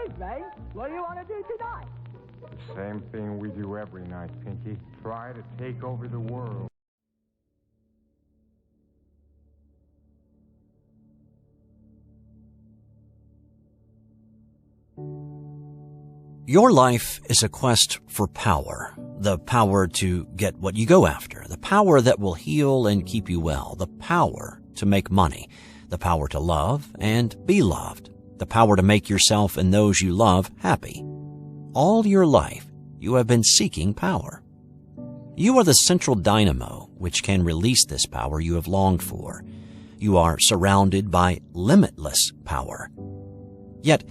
evening. What do you want to do tonight? Same thing we do every night, Pinky. Try to take over the world. Your life is a quest for power. The power to get what you go after. The power that will heal and keep you well. The power to make money. The power to love and be loved. The power to make yourself and those you love happy. All your life, you have been seeking power. You are the central dynamo which can release this power you have longed for. You are surrounded by limitless power. Yet,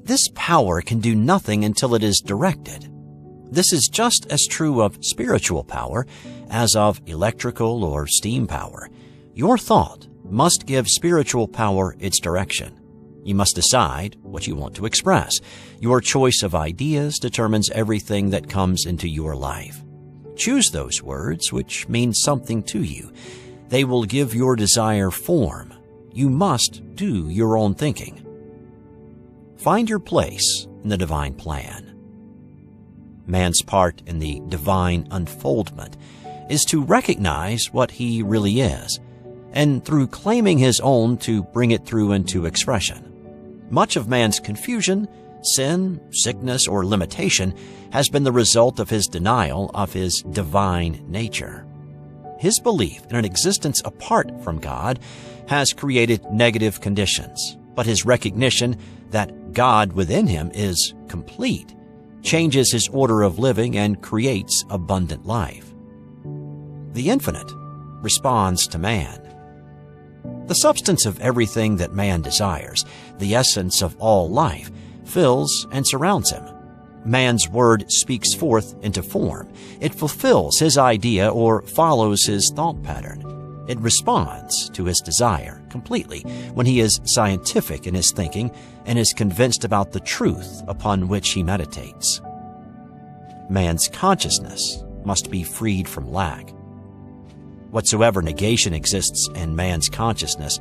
this power can do nothing until it is directed. This is just as true of spiritual power as of electrical or steam power. Your thought must give spiritual power its direction. You must decide what you want to express. Your choice of ideas determines everything that comes into your life. Choose those words which mean something to you. They will give your desire form. You must do your own thinking. Find your place in the divine plan. Man's part in the divine unfoldment is to recognize what he really is, and through claiming his own to bring it through into expression. Much of man's confusion, sin, sickness, or limitation has been the result of his denial of his divine nature. His belief in an existence apart from God has created negative conditions, but his recognition that God within him is complete changes his order of living and creates abundant life. The infinite responds to man. The substance of everything that man desires, the essence of all life, fills and surrounds him. Man's word speaks forth into form. It fulfills his idea or follows his thought pattern. It responds to his desire completely when he is scientific in his thinking and is convinced about the truth upon which he meditates. Man's consciousness must be freed from lack. Whatsoever negation exists in man's consciousness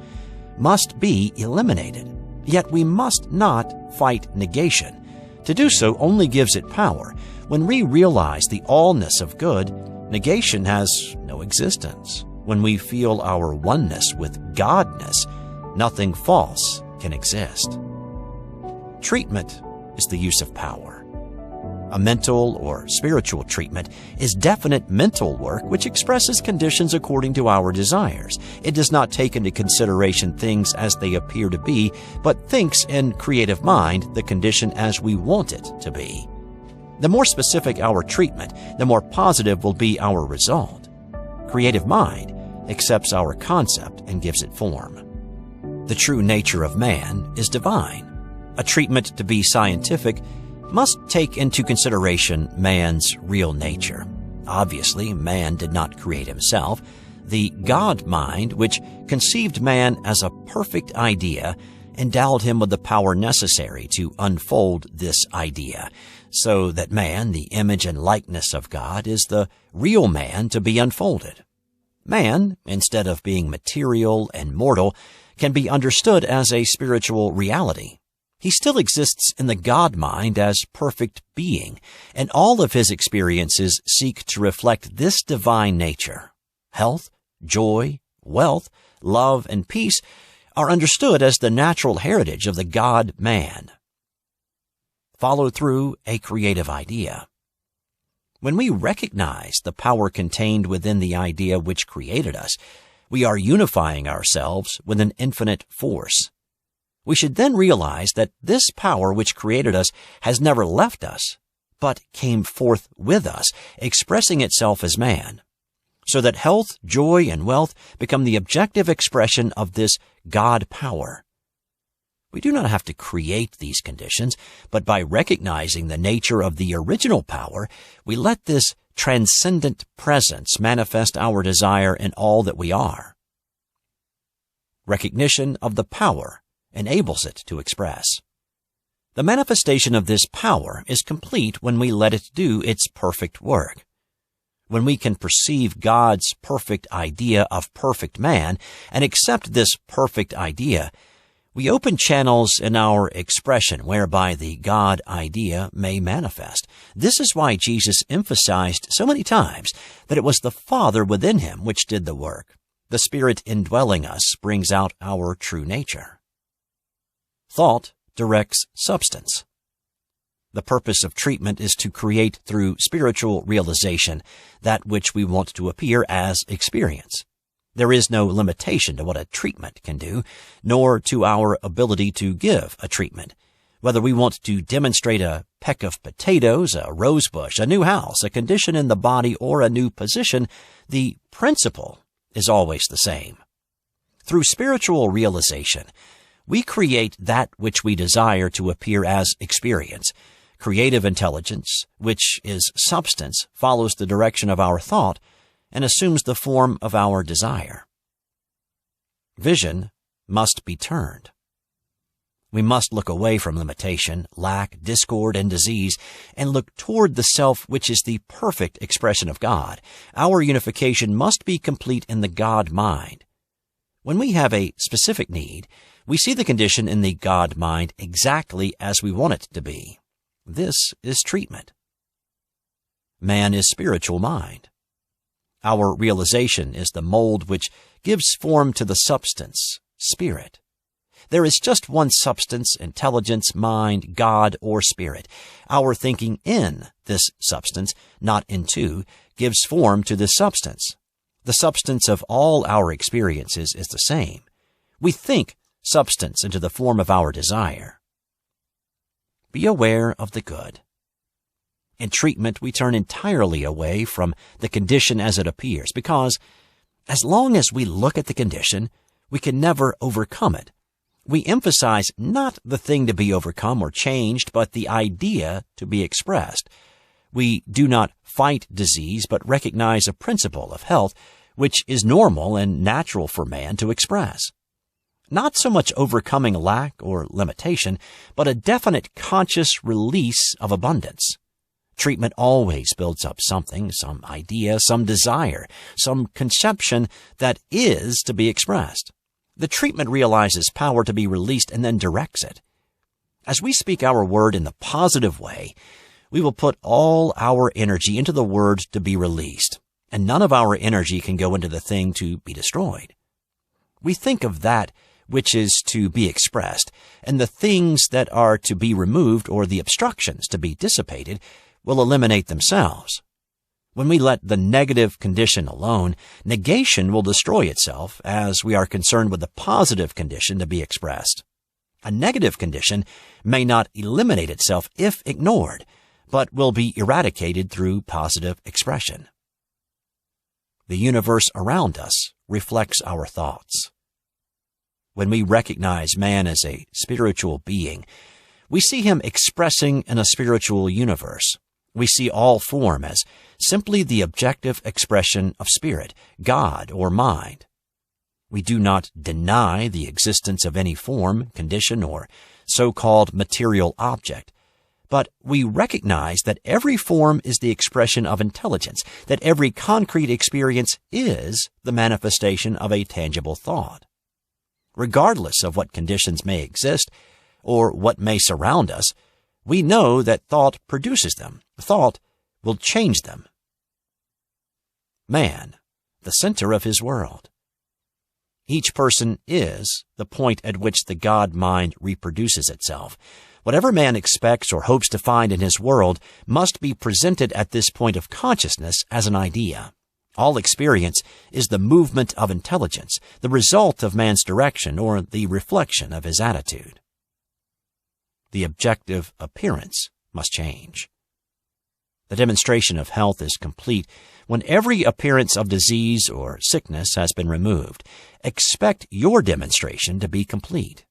must be eliminated. Yet we must not fight negation. To do so only gives it power. When we realize the allness of good, negation has no existence. When we feel our oneness with Godness, nothing false can exist. Treatment is the use of power. A mental or spiritual treatment is definite mental work which expresses conditions according to our desires. It does not take into consideration things as they appear to be, but thinks in creative mind the condition as we want it to be. The more specific our treatment, the more positive will be our result. Creative mind accepts our concept and gives it form. The true nature of man is divine. A treatment to be scientific must take into consideration man's real nature. Obviously, man did not create himself. The God mind, which conceived man as a perfect idea, endowed him with the power necessary to unfold this idea, so that man, the image and likeness of God, is the real man to be unfolded. Man, instead of being material and mortal, can be understood as a spiritual reality. He still exists in the God mind as perfect being, and all of his experiences seek to reflect this divine nature. Health, joy, wealth, love, and peace are understood as the natural heritage of the God man. Follow through a creative idea. When we recognize the power contained within the idea which created us, we are unifying ourselves with an infinite force. We should then realize that this power which created us has never left us, but came forth with us, expressing itself as man, so that health, joy, and wealth become the objective expression of this God power. We do not have to create these conditions, but by recognizing the nature of the original power, we let this transcendent presence manifest our desire in all that we are. Recognition of the power enables it to express. The manifestation of this power is complete when we let it do its perfect work. When we can perceive God's perfect idea of perfect man and accept this perfect idea, We open channels in our expression whereby the God idea may manifest. This is why Jesus emphasized so many times that it was the Father within him which did the work. The Spirit indwelling us brings out our true nature. Thought directs substance. The purpose of treatment is to create through spiritual realization that which we want to appear as experience. There is no limitation to what a treatment can do, nor to our ability to give a treatment. Whether we want to demonstrate a peck of potatoes, a rose bush, a new house, a condition in the body, or a new position, the principle is always the same. Through spiritual realization, we create that which we desire to appear as experience. Creative intelligence, which is substance, follows the direction of our thought and assumes the form of our desire. Vision must be turned. We must look away from limitation, lack, discord, and disease, and look toward the self which is the perfect expression of God. Our unification must be complete in the God mind. When we have a specific need, we see the condition in the God mind exactly as we want it to be. This is treatment. Man is spiritual mind. Our realization is the mold which gives form to the substance, spirit. There is just one substance, intelligence, mind, God, or spirit. Our thinking in this substance, not into, gives form to this substance. The substance of all our experiences is the same. We think substance into the form of our desire. Be aware of the good. In treatment, we turn entirely away from the condition as it appears, because as long as we look at the condition, we can never overcome it. We emphasize not the thing to be overcome or changed, but the idea to be expressed. We do not fight disease, but recognize a principle of health which is normal and natural for man to express. Not so much overcoming lack or limitation, but a definite conscious release of abundance. Treatment always builds up something, some idea, some desire, some conception that is to be expressed. The treatment realizes power to be released and then directs it. As we speak our word in the positive way, we will put all our energy into the word to be released, and none of our energy can go into the thing to be destroyed. We think of that which is to be expressed, and the things that are to be removed or the obstructions to be dissipated will eliminate themselves. When we let the negative condition alone, negation will destroy itself as we are concerned with the positive condition to be expressed. A negative condition may not eliminate itself if ignored, but will be eradicated through positive expression. The universe around us reflects our thoughts. When we recognize man as a spiritual being, we see him expressing in a spiritual universe. We see all form as simply the objective expression of spirit, God, or mind. We do not deny the existence of any form, condition, or so-called material object, but we recognize that every form is the expression of intelligence, that every concrete experience is the manifestation of a tangible thought. Regardless of what conditions may exist or what may surround us, we know that thought produces them. Thought will change them. Man, the center of his world. Each person is the point at which the God mind reproduces itself. Whatever man expects or hopes to find in his world must be presented at this point of consciousness as an idea. All experience is the movement of intelligence, the result of man's direction or the reflection of his attitude. The objective appearance must change. The demonstration of health is complete when every appearance of disease or sickness has been removed. Expect your demonstration to be complete.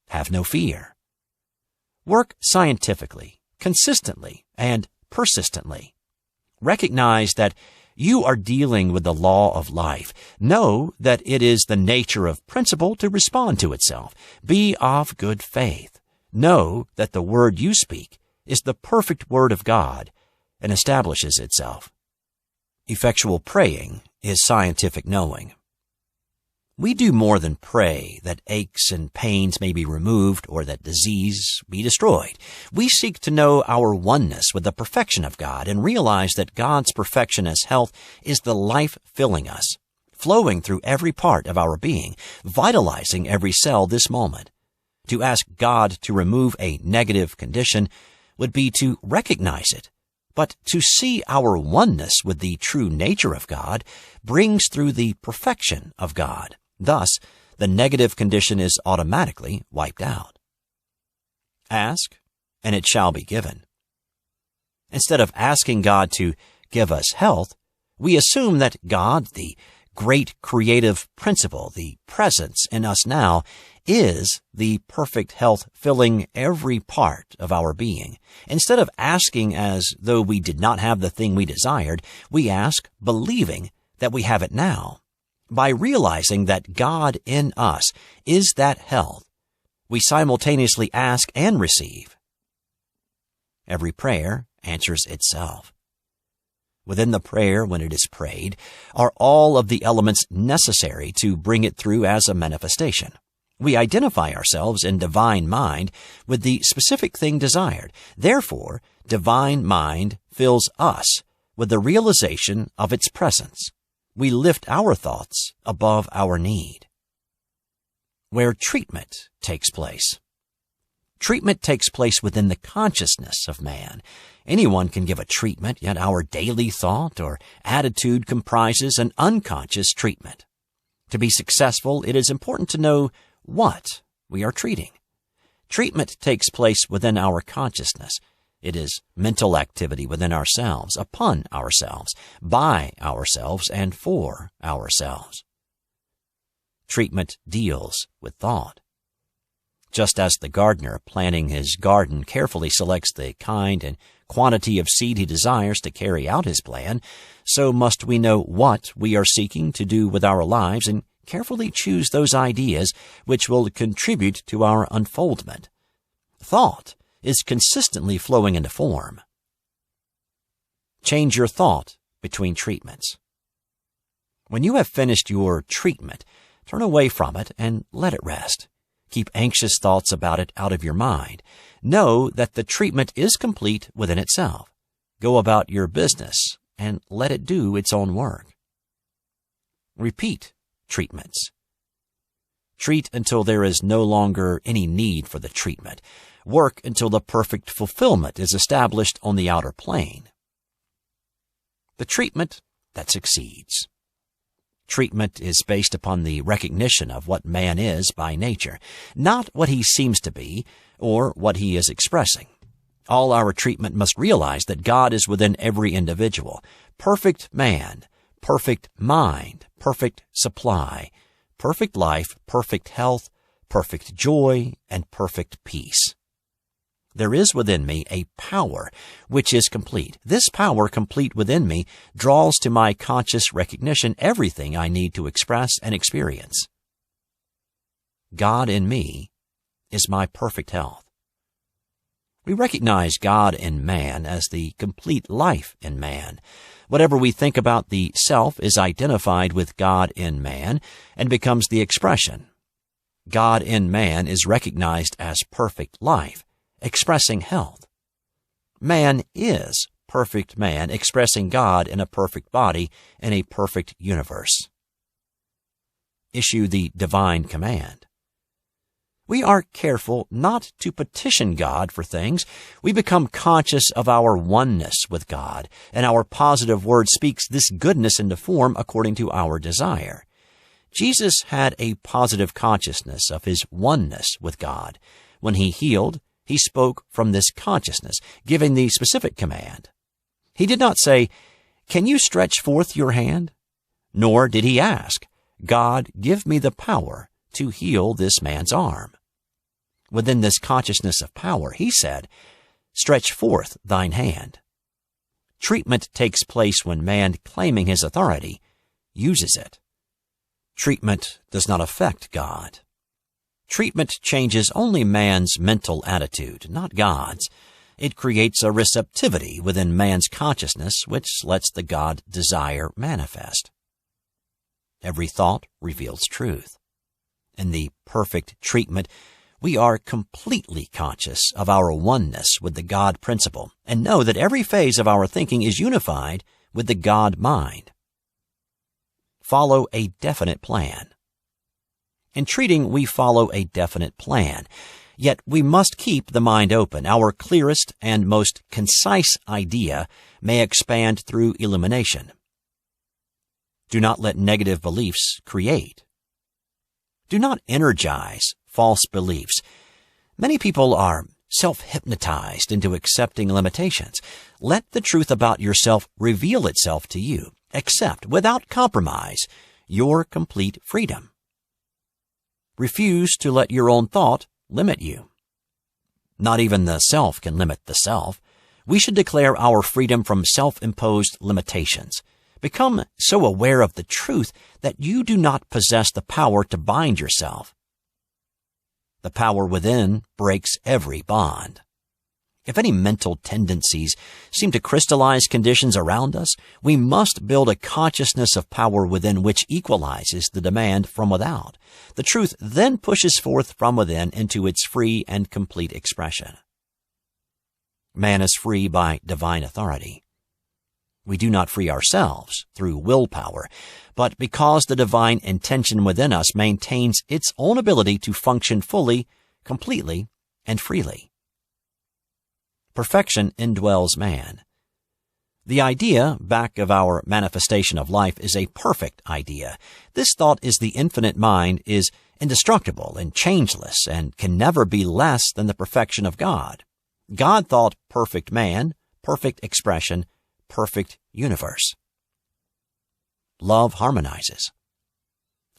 Have no fear. Work scientifically, consistently, and persistently. Recognize that you are dealing with the law of life. Know that it is the nature of principle to respond to itself. Be of good faith. Know that the word you speak is the perfect word of God and establishes itself. Effectual praying is scientific knowing. We do more than pray that aches and pains may be removed or that disease be destroyed. We seek to know our oneness with the perfection of God and realize that God's perfection as health is the life filling us, flowing through every part of our being, vitalizing every cell this moment. To ask God to remove a negative condition would be to recognize it, but to see our oneness with the true nature of God brings through the perfection of God. Thus, the negative condition is automatically wiped out. Ask, and it shall be given. Instead of asking God to give us health, we assume that God, the great creative principle, the presence in us now, is the perfect health filling every part of our being. Instead of asking as though we did not have the thing we desired, we ask believing that we have it now. By realizing that God in us is that health, we simultaneously ask and receive. Every prayer answers itself. Within the prayer, when it is prayed, are all of the elements necessary to bring it through as a manifestation. We identify ourselves in divine mind with the specific thing desired. Therefore, divine mind fills us with the realization of its presence. We lift our thoughts above our need. Where treatment takes place. Treatment takes place within the consciousness of man. Anyone can give a treatment, yet our daily thought or attitude comprises an unconscious treatment. To be successful, it is important to know what we are treating. Treatment takes place within our consciousness. It is mental activity within ourselves, upon ourselves, by ourselves, and for ourselves. Treatment deals with thought. Just as the gardener planting his garden carefully selects the kind and quantity of seed he desires to carry out his plan, so must we know what we are seeking to do with our lives and carefully choose those ideas which will contribute to our unfoldment. Thought is consistently flowing into form. Change your thought between treatments. When you have finished your treatment, turn away from it and let it rest. Keep anxious thoughts about it out of your mind. Know that the treatment is complete within itself. Go about your business and let it do its own work. Repeat treatments. Treat until there is no longer any need for the treatment. Work until the perfect fulfillment is established on the outer plane. The treatment that succeeds. Treatment is based upon the recognition of what man is by nature, not what he seems to be or what he is expressing. All our treatment must realize that God is within every individual. Perfect man, perfect mind, perfect supply, perfect life, perfect health, perfect joy, and perfect peace. There is within me a power which is complete. This power complete within me draws to my conscious recognition everything I need to express and experience. God in me is my perfect health. We recognize God in man as the complete life in man. Whatever we think about the self is identified with God in man and becomes the expression. God in man is recognized as perfect life, expressing health. Man is perfect man, expressing God in a perfect body in a perfect universe. Issue the divine command. We are careful not to petition God for things. We become conscious of our oneness with God, and our positive word speaks this goodness into form according to our desire. Jesus had a positive consciousness of his oneness with God. When he healed, he spoke from this consciousness, giving the specific command. He did not say, "Can you stretch forth your hand?" Nor did he ask, "God, give me the power to heal this man's arm." Within this consciousness of power, he said, "Stretch forth thine hand." Treatment takes place when man, claiming his authority, uses it. Treatment does not affect God. Treatment changes only man's mental attitude, not God's. It creates a receptivity within man's consciousness which lets the God desire manifest. Every thought reveals truth. In the perfect treatment, we are completely conscious of our oneness with the God principle and know that every phase of our thinking is unified with the God mind. Follow a definite plan. In treating, we follow a definite plan, yet we must keep the mind open. Our clearest and most concise idea may expand through illumination. Do not let negative beliefs create. Do not energize false beliefs. Many people are self-hypnotized into accepting limitations. Let the truth about yourself reveal itself to you. Accept, without compromise, your complete freedom. Refuse to let your own thought limit you. Not even the self can limit the self. We should declare our freedom from self-imposed limitations. Become so aware of the truth that you do not possess the power to bind yourself. The power within breaks every bond. If any mental tendencies seem to crystallize conditions around us, we must build a consciousness of power within which equalizes the demand from without. The truth then pushes forth from within into its free and complete expression. Man is free by divine authority. We do not free ourselves through willpower, but because the divine intention within us maintains its own ability to function fully, completely, and freely. Perfection indwells man. The idea back of our manifestation of life is a perfect idea. This thought is the infinite mind is indestructible and changeless and can never be less than the perfection of God. God thought perfect man, perfect expression, perfect universe. Love harmonizes.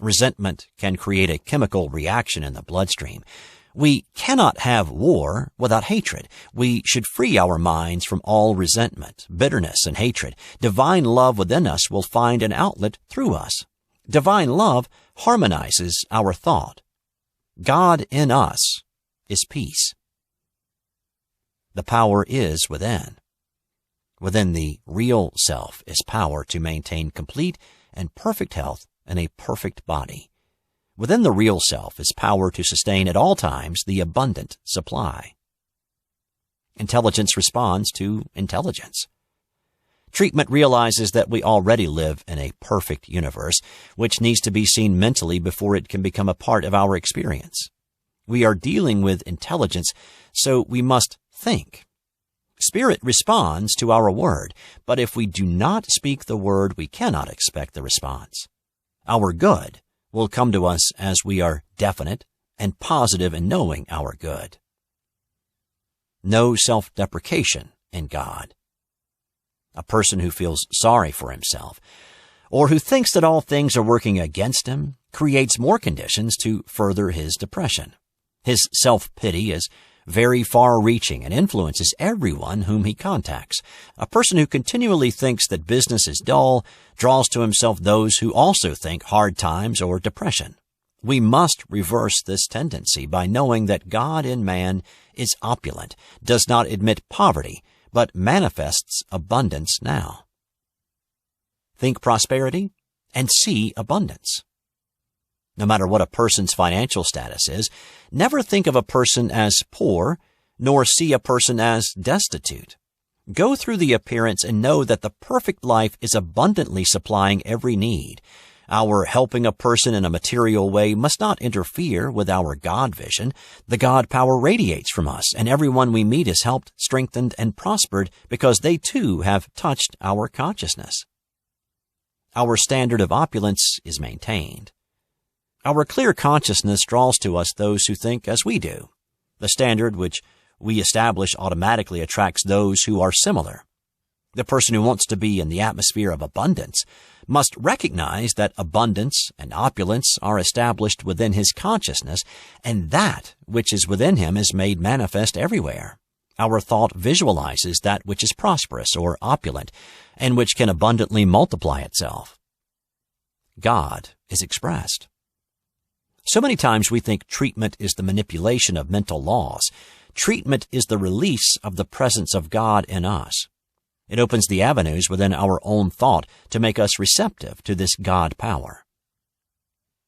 Resentment can create a chemical reaction in the bloodstream. We cannot have war without hatred. We should free our minds from all resentment, bitterness, and hatred. Divine love within us will find an outlet through us. Divine love harmonizes our thought. God in us is peace. The power is within. Within the real self is power to maintain complete and perfect health in a perfect body. Within the real self is power to sustain at all times the abundant supply. Intelligence responds to intelligence. Treatment realizes that we already live in a perfect universe, which needs to be seen mentally before it can become a part of our experience. We are dealing with intelligence, so we must think. Spirit responds to our word, but if we do not speak the word, we cannot expect the response. Our good will come to us as we are definite and positive in knowing our good. No self-deprecation in God. A person who feels sorry for himself or who thinks that all things are working against him creates more conditions to further his depression. His self-pity is very far-reaching and influences everyone whom he contacts. A person who continually thinks that business is dull draws to himself those who also think hard times or depression. We must reverse this tendency by knowing that God in man is opulent, does not admit poverty, but manifests abundance now. Think prosperity and see abundance. No matter what a person's financial status is, never think of a person as poor, nor see a person as destitute. Go through the appearance and know that the perfect life is abundantly supplying every need. Our helping a person in a material way must not interfere with our God vision. The God power radiates from us, and everyone we meet is helped, strengthened, and prospered because they too have touched our consciousness. Our standard of opulence is maintained. Our clear consciousness draws to us those who think as we do. The standard which we establish automatically attracts those who are similar. The person who wants to be in the atmosphere of abundance must recognize that abundance and opulence are established within his consciousness, and that which is within him is made manifest everywhere. Our thought visualizes that which is prosperous or opulent, and which can abundantly multiply itself. God is expressed. So many times we think treatment is the manipulation of mental laws. Treatment is the release of the presence of God in us. It opens the avenues within our own thought to make us receptive to this God power.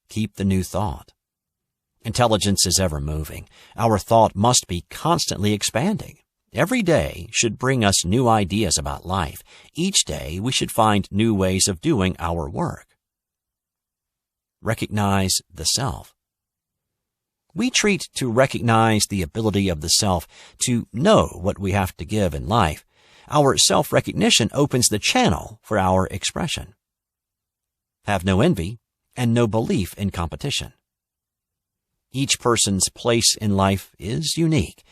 Keep the new thought. Intelligence is ever moving. Our thought must be constantly expanding. Every day should bring us new ideas about life. Each day we should find new ways of doing our work. Recognize the self. We treat to recognize the ability of the self to know what we have to give in life. Our self-recognition opens the channel for our expression. Have no envy and no belief in competition. Each person's place in life is unique.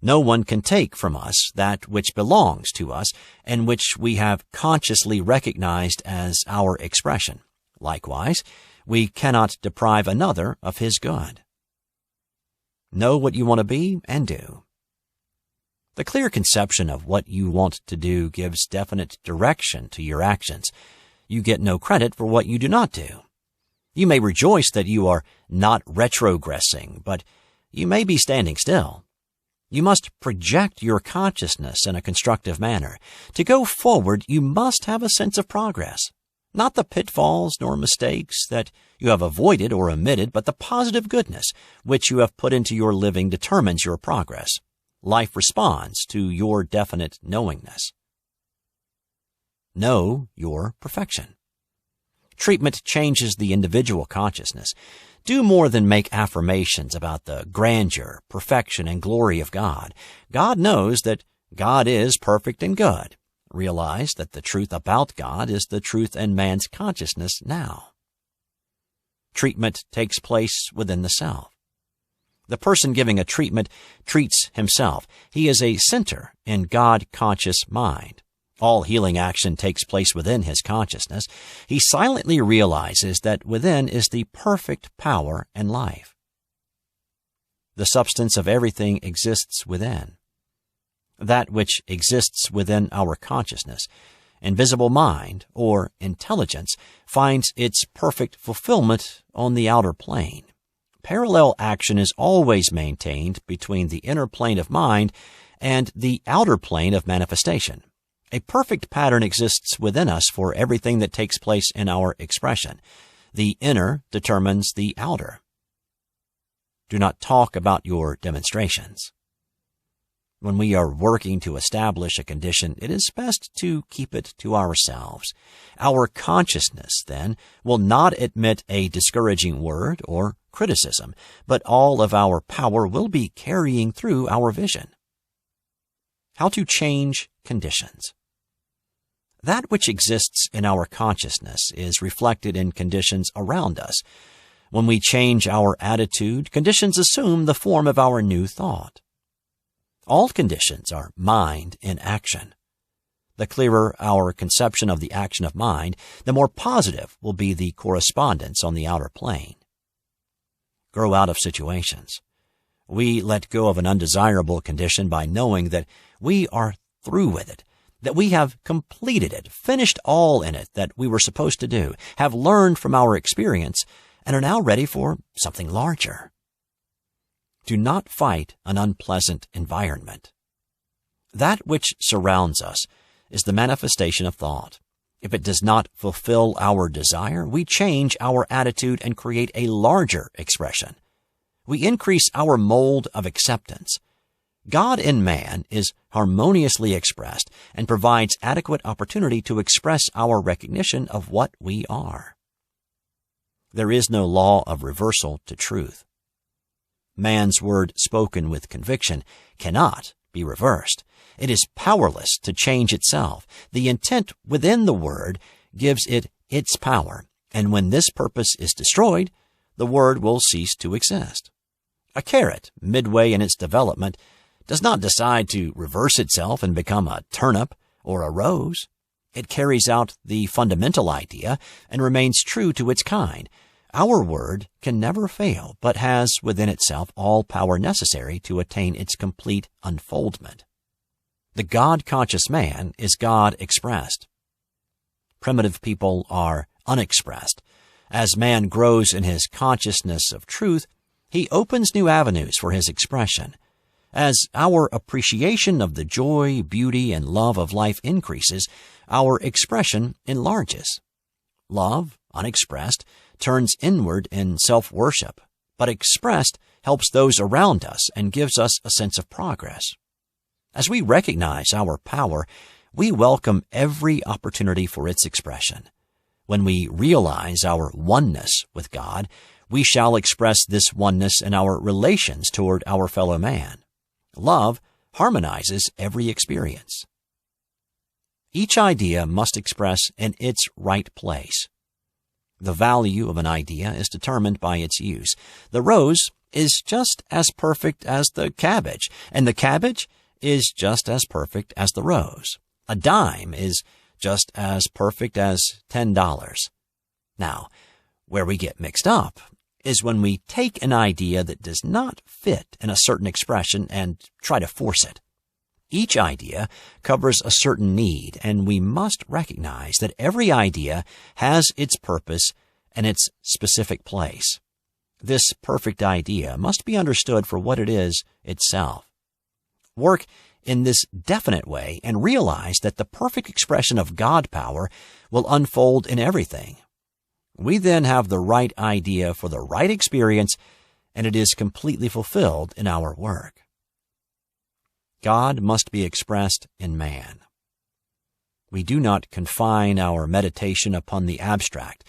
No one can take from us that which belongs to us and which we have consciously recognized as our expression. Likewise, we cannot deprive another of his good. Know what you want to be and do. The clear conception of what you want to do gives definite direction to your actions. You get no credit for what you do not do. You may rejoice that you are not retrogressing, but you may be standing still. You must project your consciousness in a constructive manner. To go forward, you must have a sense of progress. Not the pitfalls nor mistakes that you have avoided or omitted, but the positive goodness which you have put into your living determines your progress. Life responds to your definite knowingness. Know your perfection. Treatment changes the individual consciousness. Do more than make affirmations about the grandeur, perfection, and glory of God. God knows that God is perfect and good. Realize that the truth about God is the truth in man's consciousness now. Treatment takes place within the self. The person giving a treatment treats himself. He is a center in God-conscious mind. All healing action takes place within his consciousness. He silently realizes that within is the perfect power and life. The substance of everything exists within. That which exists within our consciousness, invisible mind, or intelligence, finds its perfect fulfillment on the outer plane. Parallel action is always maintained between the inner plane of mind and the outer plane of manifestation. A perfect pattern exists within us for everything that takes place in our expression. The inner determines the outer. Do not talk about your demonstrations. When we are working to establish a condition, it is best to keep it to ourselves. Our consciousness, then, will not admit a discouraging word or criticism, but all of our power will be carrying through our vision. How to change conditions. That which exists in our consciousness is reflected in conditions around us. When we change our attitude, conditions assume the form of our new thought. All conditions are mind in action. The clearer our conception of the action of mind, the more positive will be the correspondence on the outer plane. Grow out of situations. We let go of an undesirable condition by knowing that we are through with it, that we have completed it, finished all in it that we were supposed to do, have learned from our experience, and are now ready for something larger. Do not fight an unpleasant environment. That which surrounds us is the manifestation of thought. If it does not fulfill our desire, we change our attitude and create a larger expression. We increase our mold of acceptance. God in man is harmoniously expressed and provides adequate opportunity to express our recognition of what we are. There is no law of reversal to truth. Man's word spoken with conviction cannot be reversed. It is powerless to change itself. The intent within the word gives it its power, and when this purpose is destroyed, the word will cease to exist. A carrot, midway in its development, does not decide to reverse itself and become a turnip or a rose. It carries out the fundamental idea and remains true to its kind. Our word can never fail, but has within itself all power necessary to attain its complete unfoldment. The God-conscious man is God expressed. Primitive people are unexpressed. As man grows in his consciousness of truth, he opens new avenues for his expression. As our appreciation of the joy, beauty, and love of life increases, our expression enlarges. Love, unexpressed, turns inward in self-worship, but expressed helps those around us and gives us a sense of progress. As we recognize our power, we welcome every opportunity for its expression. When we realize our oneness with God, we shall express this oneness in our relations toward our fellow man. Love harmonizes every experience. Each idea must express in its right place. The value of an idea is determined by its use. The rose is just as perfect as the cabbage, and the cabbage is just as perfect as the rose. A dime is just as perfect as $10. Now, where we get mixed up is when we take an idea that does not fit in a certain expression and try to force it. Each idea covers a certain need, and we must recognize that every idea has its purpose and its specific place. This perfect idea must be understood for what it is itself. Work in this definite way and realize that the perfect expression of God power will unfold in everything. We then have the right idea for the right experience, and it is completely fulfilled in our work. God must be expressed in man. We do not confine our meditation upon the abstract,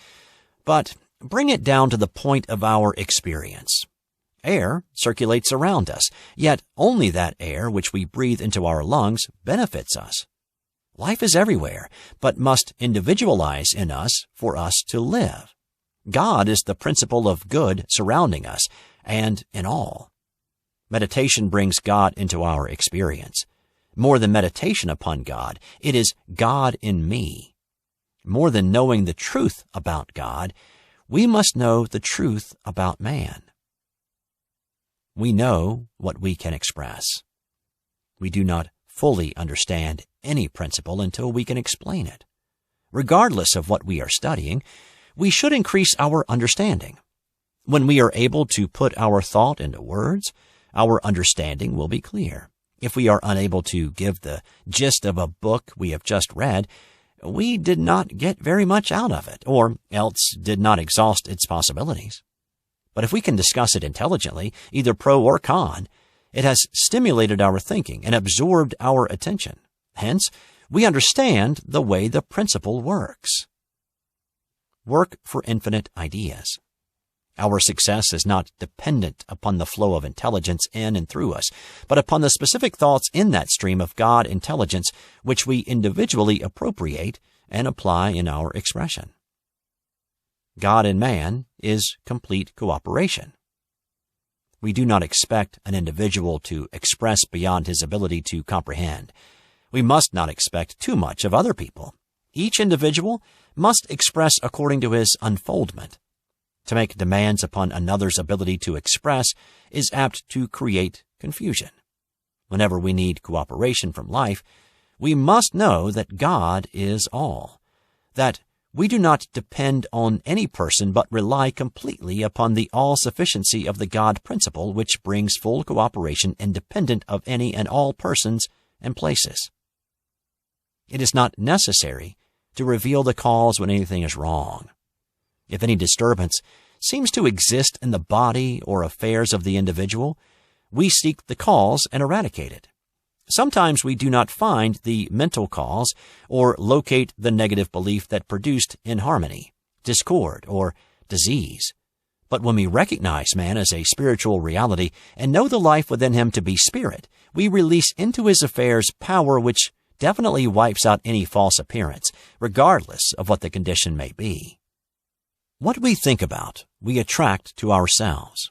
but bring it down to the point of our experience. Air circulates around us, yet only that air which we breathe into our lungs benefits us. Life is everywhere, but must individualize in us for us to live. God is the principle of good surrounding us and in all. Meditation brings God into our experience. More than meditation upon God, it is God in me. More than knowing the truth about God, we must know the truth about man. We know what we can express. We do not fully understand any principle until we can explain it. Regardless of what we are studying, we should increase our understanding. When we are able to put our thought into words, our understanding will be clear. If we are unable to give the gist of a book we have just read, we did not get very much out of it, or else did not exhaust its possibilities. But if we can discuss it intelligently, either pro or con, it has stimulated our thinking and absorbed our attention. Hence, we understand the way the principle works. Work for infinite ideas. Our success is not dependent upon the flow of intelligence in and through us, but upon the specific thoughts in that stream of God intelligence which we individually appropriate and apply in our expression. God and man is complete cooperation. We do not expect an individual to express beyond his ability to comprehend. We must not expect too much of other people. Each individual must express according to his unfoldment. To make demands upon another's ability to express is apt to create confusion. Whenever we need cooperation from life, we must know that God is all, that we do not depend on any person but rely completely upon the all-sufficiency of the God principle which brings full cooperation independent of any and all persons and places. It is not necessary to reveal the cause when anything is wrong. If any disturbance seems to exist in the body or affairs of the individual, we seek the cause and eradicate it. Sometimes we do not find the mental cause or locate the negative belief that produced inharmony, discord, or disease. But when we recognize man as a spiritual reality and know the life within him to be spirit, we release into his affairs power which definitely wipes out any false appearance, regardless of what the condition may be. What we think about, we attract to ourselves.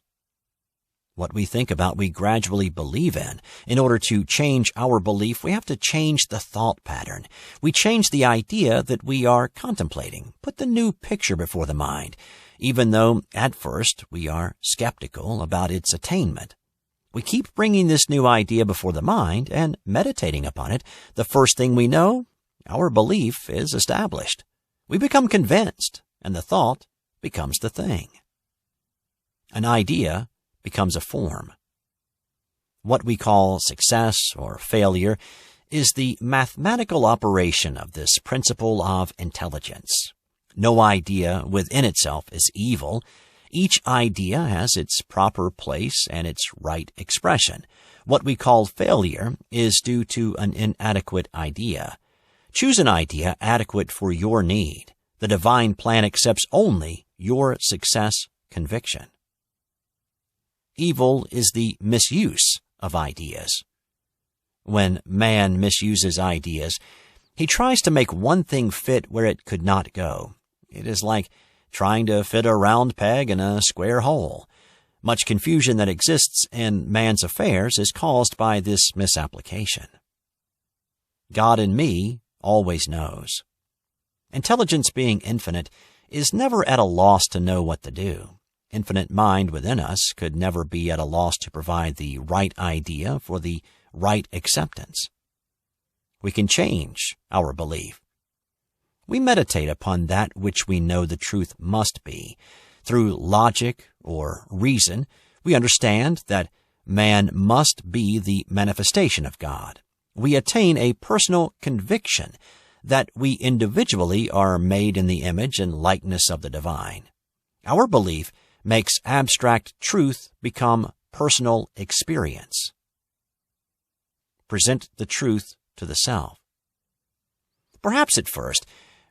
What we think about, we gradually believe in. In order to change our belief, we have to change the thought pattern. We change the idea that we are contemplating, put the new picture before the mind, even though at first we are skeptical about its attainment. We keep bringing this new idea before the mind and meditating upon it. The first thing we know, our belief is established. We become convinced, and the thought becomes the thing. An idea becomes a form. What we call success or failure is the mathematical operation of this principle of intelligence. No idea within itself is evil. Each idea has its proper place and its right expression. What we call failure is due to an inadequate idea. Choose an idea adequate for your need. The divine plan accepts only your success conviction. Evil is the misuse of ideas. When man misuses ideas, he tries to make one thing fit where it could not go. It is like trying to fit a round peg in a square hole. Much confusion that exists in man's affairs is caused by this misapplication. God in me always knows. Intelligence being infinite is never at a loss to know what to do. Infinite mind within us could never be at a loss to provide the right idea for the right acceptance. We can change our belief. We meditate upon that which we know the truth must be. Through logic or reason, we understand that man must be the manifestation of God. We attain a personal conviction that we individually are made in the image and likeness of the divine. Our belief makes abstract truth become personal experience. Present the truth to the self. Perhaps at first,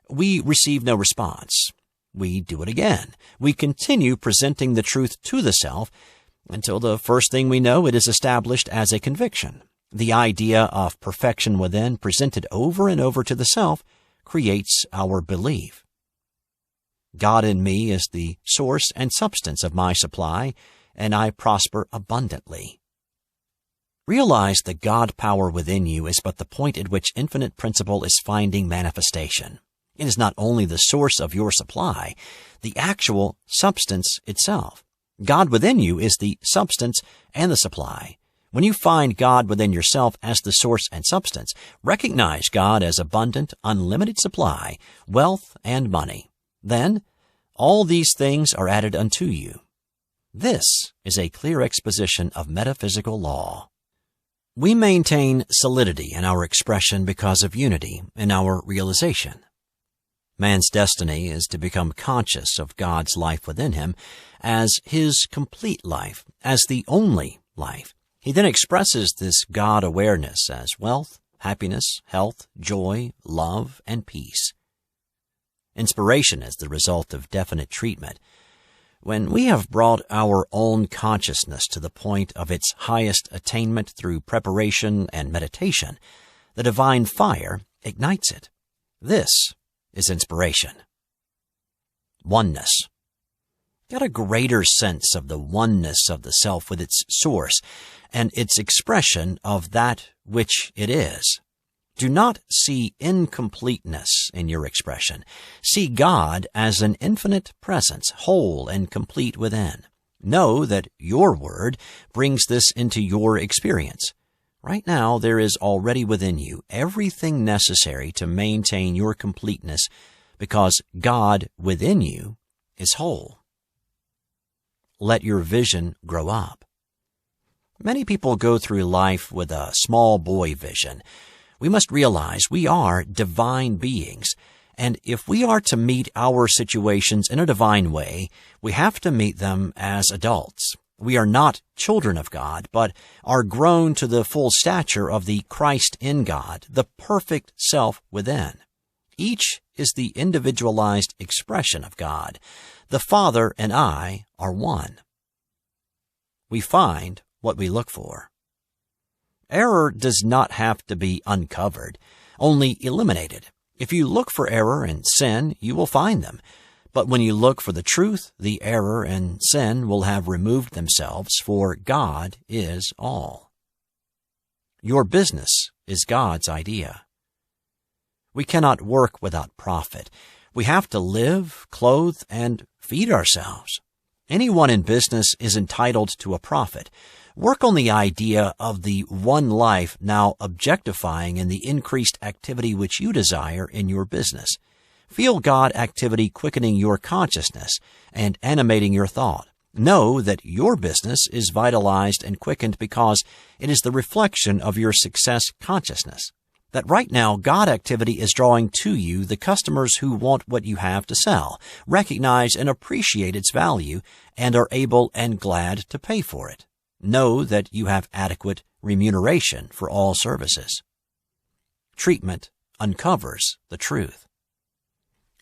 we receive no response. We do it again. We continue presenting the truth to the self until the first thing we know it is established as a conviction. The idea of perfection within, presented over and over to the self, creates our belief. God in me is the source and substance of my supply, and I prosper abundantly. Realize the God power within you is but the point at which infinite principle is finding manifestation. It is not only the source of your supply, the actual substance itself. God within you is the substance and the supply. When you find God within yourself as the source and substance, recognize God as abundant, unlimited supply, wealth, and money. Then, all these things are added unto you. This is a clear exposition of metaphysical law. We maintain solidity in our expression because of unity in our realization. Man's destiny is to become conscious of God's life within him as his complete life, as the only life. He then expresses this God awareness as wealth, happiness, health, joy, love, and peace. Inspiration is the result of definite treatment. When we have brought our own consciousness to the point of its highest attainment through preparation and meditation, the divine fire ignites it. This is inspiration. Oneness. Get a greater sense of the oneness of the self with its source and its expression of that which it is. Do not see incompleteness in your expression. See God as an infinite presence, whole and complete within. Know that your word brings this into your experience. Right now, there is already within you everything necessary to maintain your completeness because God within you is whole. Let your vision grow up. Many people go through life with a small boy vision. We must realize we are divine beings, and if we are to meet our situations in a divine way, we have to meet them as adults. We are not children of God, but are grown to the full stature of the Christ in God, the perfect self within. Each is the individualized expression of God. The Father and I are one. We find what we look for. Error does not have to be uncovered, only eliminated. If you look for error and sin, you will find them. But when you look for the truth, the error and sin will have removed themselves, for God is all. Your business is God's idea. We cannot work without profit. We have to live, clothe, and feed ourselves. Anyone in business is entitled to a profit. Work on the idea of the one life now objectifying in the increased activity which you desire in your business. Feel God activity quickening your consciousness and animating your thought. Know that your business is vitalized and quickened because it is the reflection of your success consciousness. That right now God activity is drawing to you the customers who want what you have to sell, recognize and appreciate its value, and are able and glad to pay for it. Know that you have adequate remuneration for all services. Treatment uncovers the truth.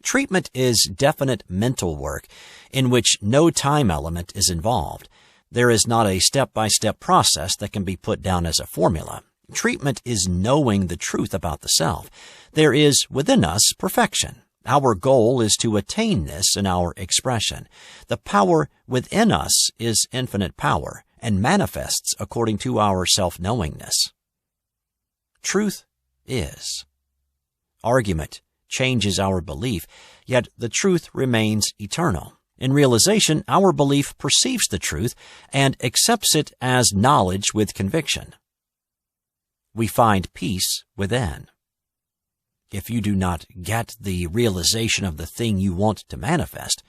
Treatment is definite mental work in which no time element is involved. There is not a step-by-step process that can be put down as a formula. Treatment is knowing the truth about the self. There is within us perfection. Our goal is to attain this in our expression. The power within us is infinite power and manifests according to our self-knowingness. Truth is. Argument changes our belief, yet the truth remains eternal. In realization, our belief perceives the truth and accepts it as knowledge with conviction. We find peace within. If you do not get the realization of the thing you want to manifest,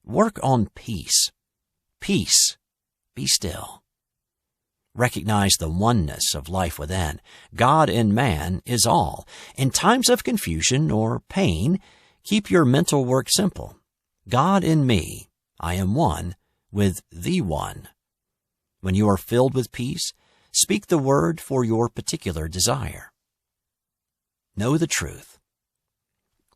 work on peace. Peace. Be still. Recognize the oneness of life within. God in man is all. In times of confusion or pain, keep your mental work simple. God in me, I am one with the One. When you are filled with peace, speak the word for your particular desire. Know the truth.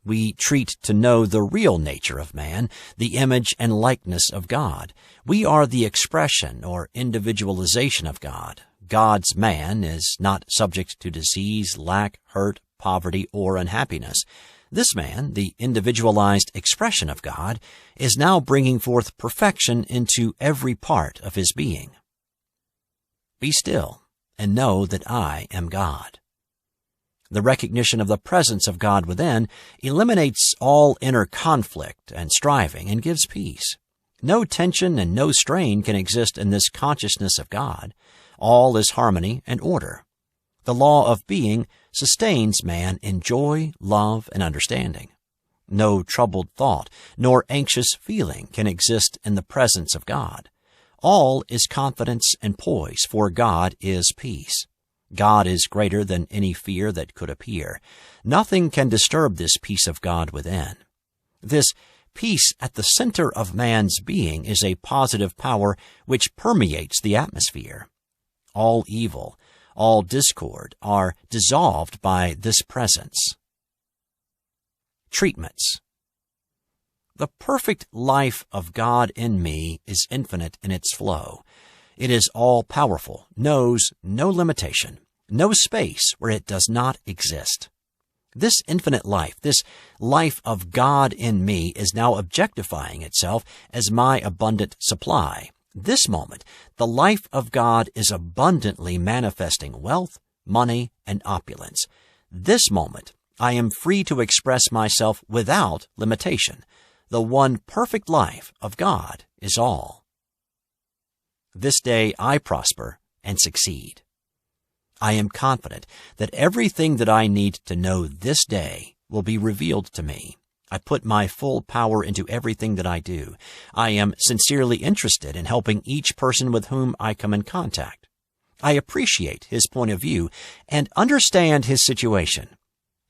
We treat to know the real nature of man, the image and likeness of God. We are the expression or individualization of God. God's man is not subject to disease, lack, hurt, poverty, or unhappiness. This man, the individualized expression of God, is now bringing forth perfection into every part of his being. Be still and know that I am God. The recognition of the presence of God within eliminates all inner conflict and striving and gives peace. No tension and no strain can exist in this consciousness of God. All is harmony and order. The law of being sustains man in joy, love, and understanding. No troubled thought nor anxious feeling can exist in the presence of God. All is confidence and poise, for God is peace. God is greater than any fear that could appear. Nothing can disturb this peace of God within. This peace at the center of man's being is a positive power which permeates the atmosphere. All evil, all discord are dissolved by this presence. Treatments. The perfect life of God in me is infinite in its flow. It is all-powerful, knows no limitation, no space where it does not exist. This infinite life, this life of God in me, is now objectifying itself as my abundant supply. This moment, the life of God is abundantly manifesting wealth, money, and opulence. This moment, I am free to express myself without limitation. The one perfect life of God is all. This day I prosper and succeed. I am confident that everything that I need to know this day will be revealed to me. I put my full power into everything that I do. I am sincerely interested in helping each person with whom I come in contact. I appreciate his point of view and understand his situation.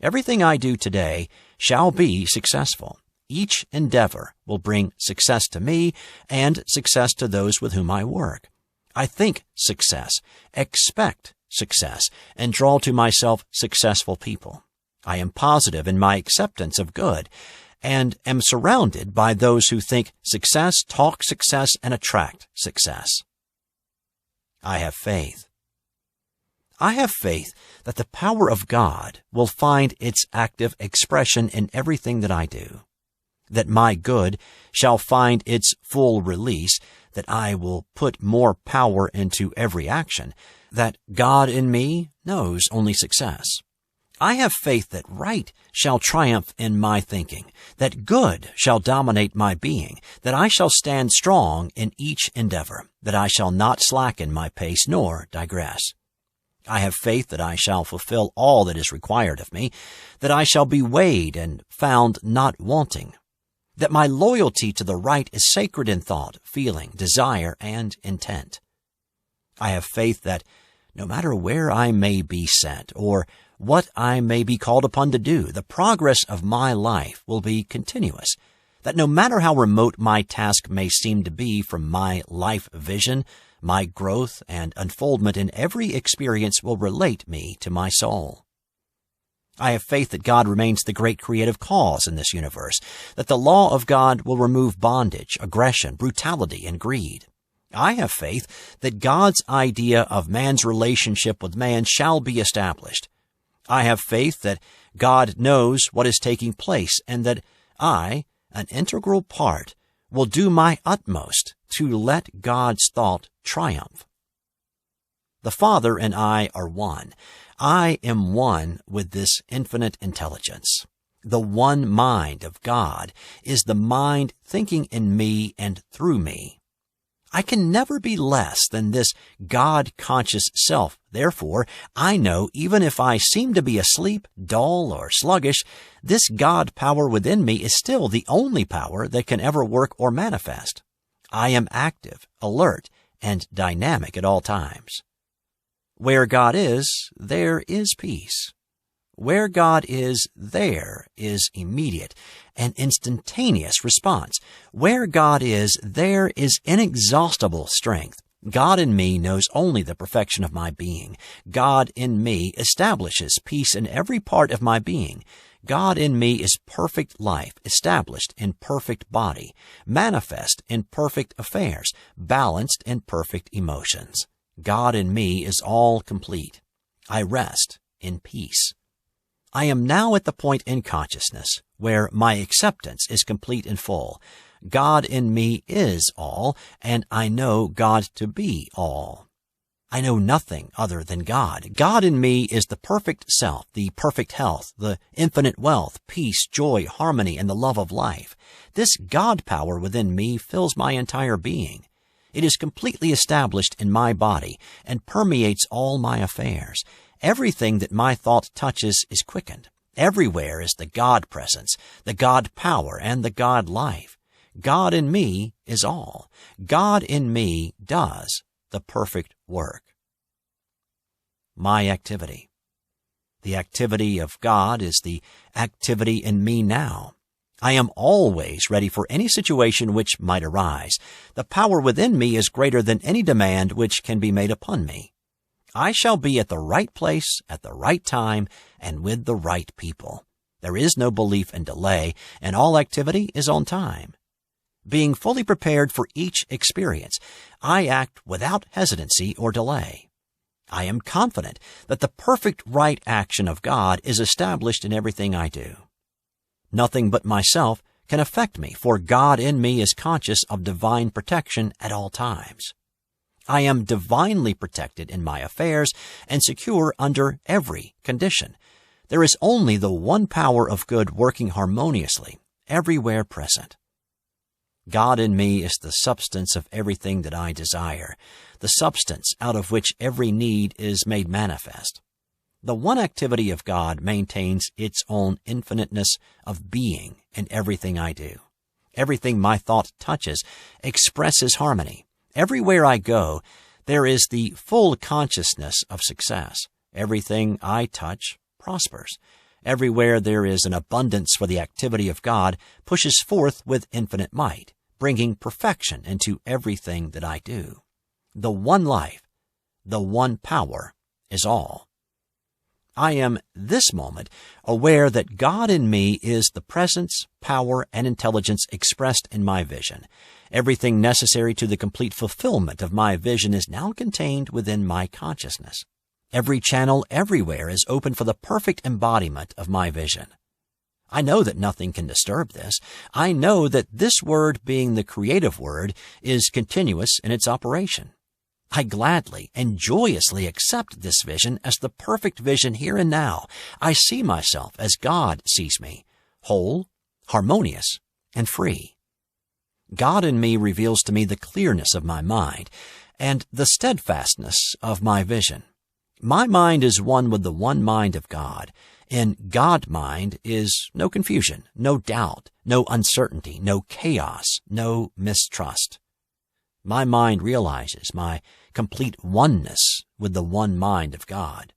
Everything I do today shall be successful. Each endeavor will bring success to me and success to those with whom I work. I think success, expect success, and draw to myself successful people. I am positive in my acceptance of good and am surrounded by those who think success, talk success, and attract success. I have faith. I have faith that the power of God will find its active expression in everything that I do, that my good shall find its full release, that I will put more power into every action, that God in me knows only success. I have faith that right shall triumph in my thinking, that good shall dominate my being, that I shall stand strong in each endeavor, that I shall not slacken my pace nor digress. I have faith that I shall fulfill all that is required of me, that I shall be weighed and found not wanting, that my loyalty to the right is sacred in thought, feeling, desire, and intent. I have faith that No matter where I may be sent or what I may be called upon to do, the progress of my life will be continuous. That no matter how remote my task may seem to be from my life vision, my growth and unfoldment in every experience will relate me to my soul. I have faith that God remains the great creative cause in this universe, that the law of God will remove bondage, aggression, brutality, and greed. I have faith that God's idea of man's relationship with man shall be established. I have faith that God knows what is taking place and that I, an integral part, will do my utmost to let God's thought triumph. The Father and I are one. I am one with this infinite intelligence. The one mind of God is the mind thinking in me and through me. I can never be less than this God-conscious self. Therefore, I know even if I seem to be asleep, dull, or sluggish, this God power within me is still the only power that can ever work or manifest. I am active, alert, and dynamic at all times. Where God is, there is peace. Where God is, there is immediate and instantaneous response. Where God is, there is inexhaustible strength. God in me knows only the perfection of my being. God in me establishes peace in every part of my being. God in me is perfect life, established in perfect body, manifest in perfect affairs, balanced in perfect emotions. God in me is all complete. I rest in peace. I am now at the point in consciousness where my acceptance is complete and full. God in me is all, and I know God to be all. I know nothing other than God. God in me is the perfect self, the perfect health, the infinite wealth, peace, joy, harmony, and the love of life. This God power within me fills my entire being. It is completely established in my body and permeates all my affairs. Everything that my thought touches is quickened. Everywhere is the God presence, the God power, and the God life. God in me is all. God in me does the perfect work. My activity. The activity of God is the activity in me now. I am always ready for any situation which might arise. The power within me is greater than any demand which can be made upon me. I shall be at the right place, at the right time, and with the right people. There is no belief in delay, and all activity is on time. Being fully prepared for each experience, I act without hesitancy or delay. I am confident that the perfect right action of God is established in everything I do. Nothing but myself can affect me, for God in me is conscious of divine protection at all times. I am divinely protected in my affairs and secure under every condition. There is only the one power of good working harmoniously, everywhere present. God in me is the substance of everything that I desire, the substance out of which every need is made manifest. The one activity of God maintains its own infiniteness of being in everything I do. Everything my thought touches expresses harmony. Everywhere I go, there is the full consciousness of success. Everything I touch prospers. Everywhere there is an abundance for the activity of God pushes forth with infinite might, bringing perfection into everything that I do. The one life, the one power is all. I am this moment aware that God in me is the presence, power, and intelligence expressed in my vision. Everything necessary to the complete fulfillment of my vision is now contained within my consciousness. Every channel everywhere is open for the perfect embodiment of my vision. I know that nothing can disturb this. I know that this word, being the creative word, is continuous in its operation. I gladly and joyously accept this vision as the perfect vision here and now. I see myself as God sees me, whole, harmonious, and free. God in me reveals to me the clearness of my mind and the steadfastness of my vision. My mind is one with the one mind of God. In God mind is no confusion, no doubt, no uncertainty, no chaos, no mistrust. My mind realizes my complete oneness with the one mind of God.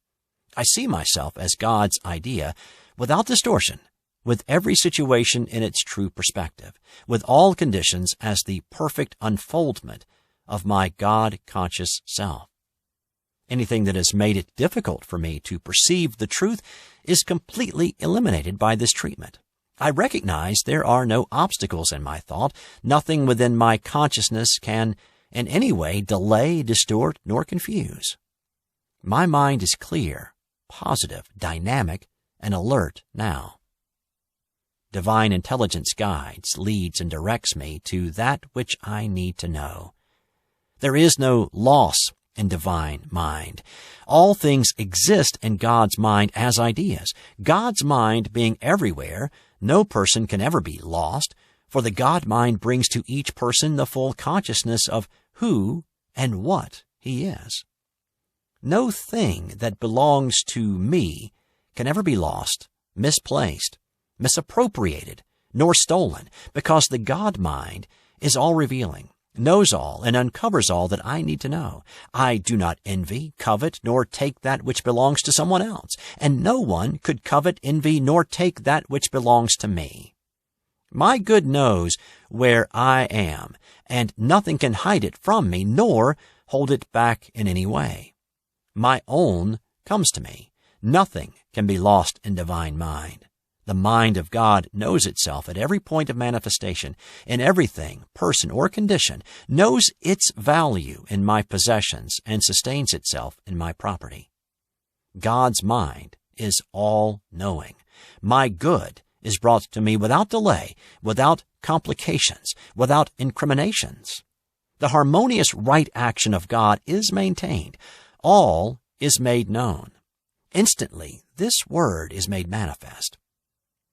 I see myself as God's idea, without distortion, with every situation in its true perspective, with all conditions as the perfect unfoldment of my God-conscious self. Anything that has made it difficult for me to perceive the truth is completely eliminated by this treatment. I recognize there are no obstacles in my thought. Nothing within my consciousness can in any way delay, distort, nor confuse. My mind is clear, positive, dynamic, and alert now. Divine intelligence guides, leads, and directs me to that which I need to know. There is no loss in divine mind. All things exist in God's mind as ideas. God's mind being everywhere, no person can ever be lost, for the God mind brings to each person the full consciousness of who and what he is. No thing that belongs to me can ever be lost, misplaced, misappropriated, nor stolen, because the God mind is all-revealing, knows all, and uncovers all that I need to know. I do not envy, covet, nor take that which belongs to someone else, and no one could covet, envy, nor take that which belongs to me. My good knows where I am, and nothing can hide it from me, nor hold it back in any way. My own comes to me. Nothing can be lost in divine mind. The mind of God knows itself at every point of manifestation, in everything, person, or condition, knows its value in my possessions, and sustains itself in my property. God's mind is all-knowing. My good is brought to me without delay, without complications, without incriminations. The harmonious right action of God is maintained. All is made known. Instantly, this word is made manifest.